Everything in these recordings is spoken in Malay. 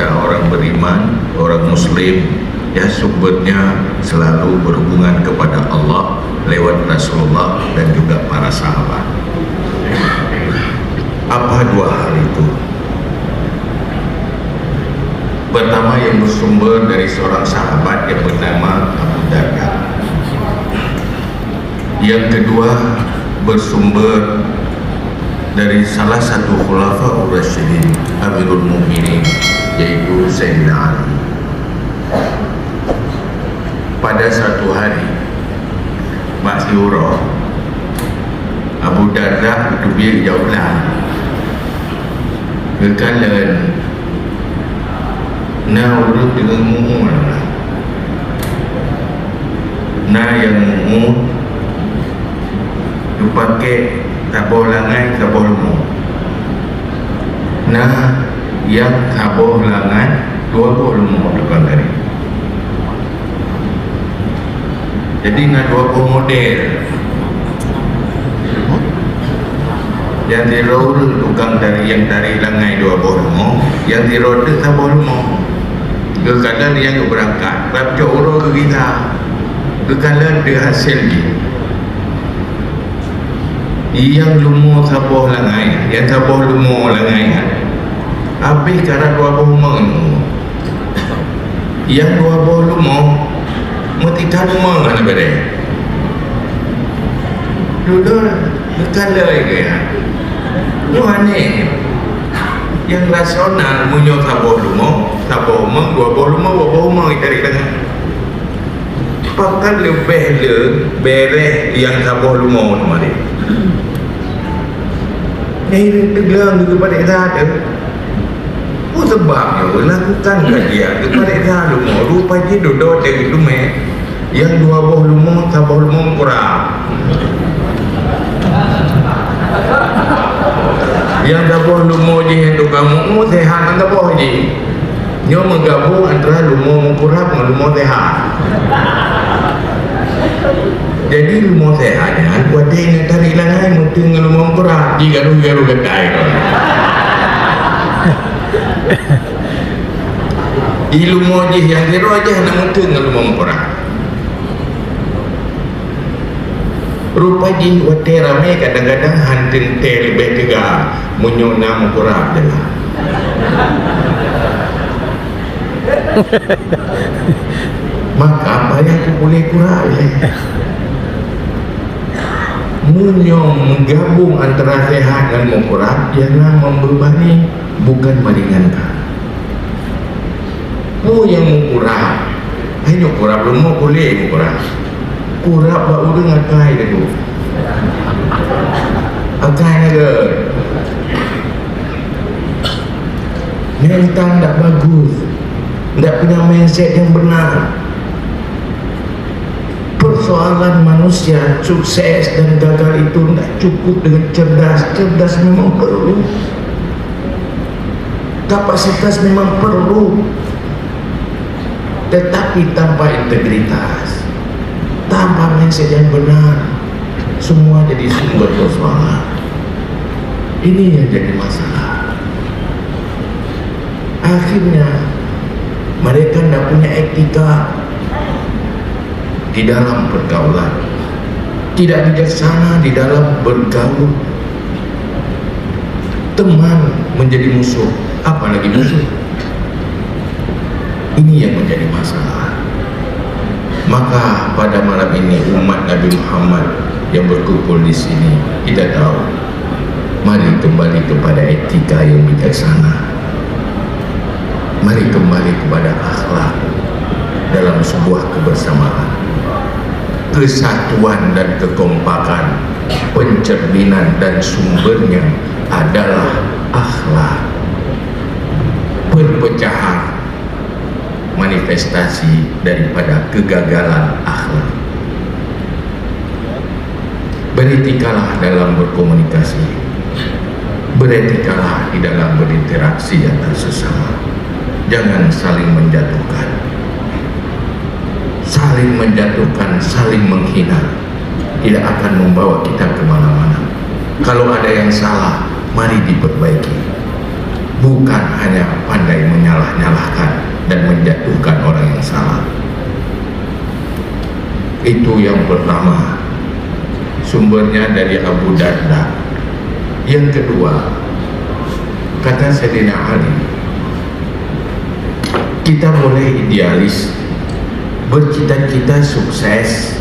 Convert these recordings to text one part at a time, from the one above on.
kita orang beriman, orang muslim, ya sumbernya selalu berhubungan kepada Allah lewat Rasulullah dan juga para sahabat. Apa dua hal itu? Pertama, yang bersumber dari seorang sahabat yang bernama Abu Darda. Yang kedua, bersumber dari salah satu khulafaur rasyidin, Amirul Mukminin, yaitu Sayyidina Ali. Pada satu hari masyhur, Abu Darda berdiri jauhlah kekalan na urut dengan mu'un na yang mu'un dipakai taboh langai taboh lumu, na yang taboh langai dua boh lumu depan dari. Jadi na dua boh model yang dirol tukang dari yang dari langai dua boh lumu, yang dirode taboh lumu. Kekalan yang berangkat baca urut ke kita, kekalan dia hasil dia yang lumo taboh langai, yang taboh lumo langai habis karena dua boh mengu yang dua boh lumo metikan mengan berde duduk kekalan ke ya lu aneh yang rasional munyo taboh lumo taboh meng dua boh lumo dari dengan pakan lebih le bereh yang taboh lumo mari ini tegang kepada kita oh sebabnya lakukan dia kepada kita lumo rupa dia duduk dari lume yang dua boh lumo taboh lumo kurang yang taboh lumo je yang tukang sehat tak taboh je nyo menggabung antara lumo kurang dengan lumo sehat. Jadi lumo sehatnya buat dia nak tarik langai mesti dengan lumo kurang jika garu gakai di lumo je yang kira aja nak mesti dengan lumo kurang rupa je wate ramai kadang-kadang hantin teh lebih tiga munyo nam kurang je lah. Maka apa yang aku boleh kurang munyo menggabung antara sehat dan mengkurang jangan membebani bukan meringankan. Yang mengkurang hanya kurang belum mau boleh mengkurang kurang bau dengan kai dulu akai naga mental tak bagus, tak punya mindset yang benar. Persoalan manusia sukses dan gagal itu tidak cukup dengan cerdas. Cerdas memang perlu, kapasitas memang perlu, tetapi tanpa integritas, tanpa mindset yang benar, semua jadi sumber persoalan. Ini yang jadi masalah. Akhirnya mereka tidak punya etika di dalam pergaulan, tidak bijaksana di dalam bergaul. Teman menjadi musuh, apalagi musuh. Ini yang menjadi masalah. Maka pada malam ini umat Nabi Muhammad yang berkumpul di sini, kita tahu, mari kembali kepada etika yang bijaksana. Mari kembali kepada akhlak dalam sebuah kebersamaan. Kesatuan dan kekompakan, pencerminan dan sumbernya adalah akhlak. Perpecahan manifestasi daripada kegagalan akhlak. Beretikalah dalam berkomunikasi, beretikalah di dalam berinteraksi antar sesama. Jangan saling menjatuhkan. Saling menjatuhkan, saling menghina tidak akan membawa kita kemana-mana. Kalau ada yang salah, mari diperbaiki. bukan hanya pandai menyalah-nyalahkan dan menjatuhkan orang yang salah. Itu yang pertama, sumbernya dari Abu Darda. Yang kedua, kata Sayyidina Ali, kita boleh idealis, bercita-cita sukses,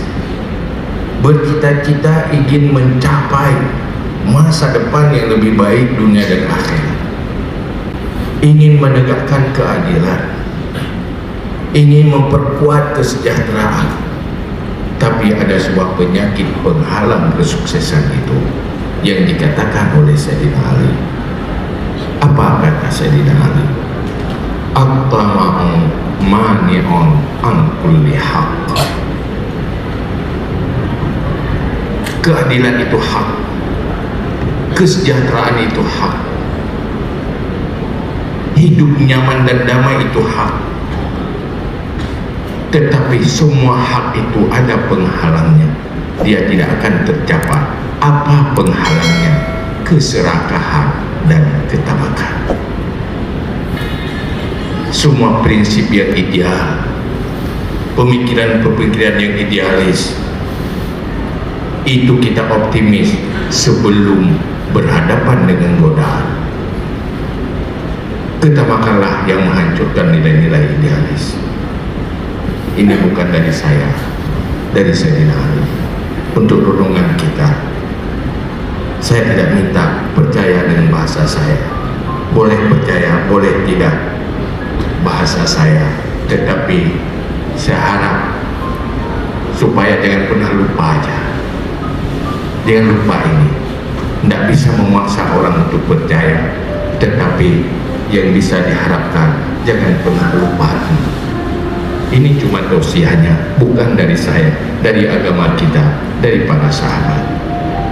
bercita-cita ingin mencapai masa depan yang lebih baik dunia dan akhirat, ingin menegakkan keadilan, ingin memperkuat kesejahteraan. Tapi ada sebuah penyakit penghalang kesuksesan itu yang dikatakan oleh Sayyidina Ali. Apa kata Sayyidina Ali? At-tama'u mani'un an kulli haqq. Keadilan itu hak, kesejahteraan itu hak, hidup nyaman dan damai itu hak. Tetapi semua hak itu ada penghalangnya, dia tidak akan tercapai. Apa penghalangnya? Keserakahan dan ketamakan. Semua prinsip yang ideal, pemikiran-pemikiran yang idealis, itu kita optimis sebelum berhadapan dengan godaan. Ketamakanlah yang menghancurkan nilai-nilai idealis. Ini bukan dari saya, dari Sayyidina Ali. Untuk renungan kita, saya tidak minta percaya dengan bahasa saya. Boleh percaya, boleh tidak bahasa saya, tetapi saya harap supaya jangan pernah lupa aja. Jangan lupa ini. Tidak bisa memaksa orang untuk percaya, tetapi yang bisa diharapkan jangan pernah lupa ini. Ini cuma tausiahnya, bukan dari saya, dari agama kita, dari para sahabat.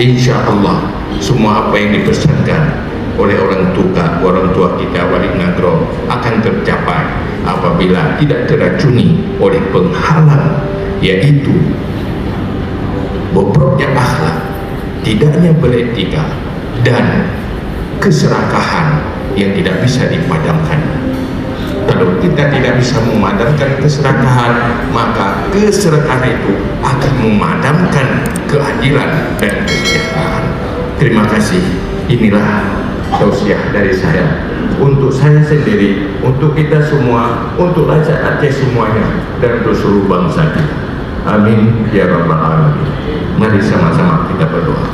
Insya Allah semua apa yang dipesankan oleh orang tua kita Wali Nagro akan tercapai apabila tidak teracuni oleh penghalang, yaitu bobroknya akhlak, tidaknya beretika, dan keserakahan yang tidak bisa dipadamkan. Kalau kita tidak bisa memadamkan keserakahan, maka keserakahan itu akan memadamkan keadilan dan kesejahteraan. Terima kasih. Inilah tausiah dari saya, untuk saya sendiri, untuk kita semua, untuk rakyat Aceh semuanya, dan untuk seluruh bangsa kita. Amin ya rabbal alamin. Mari sama-sama kita berdoa.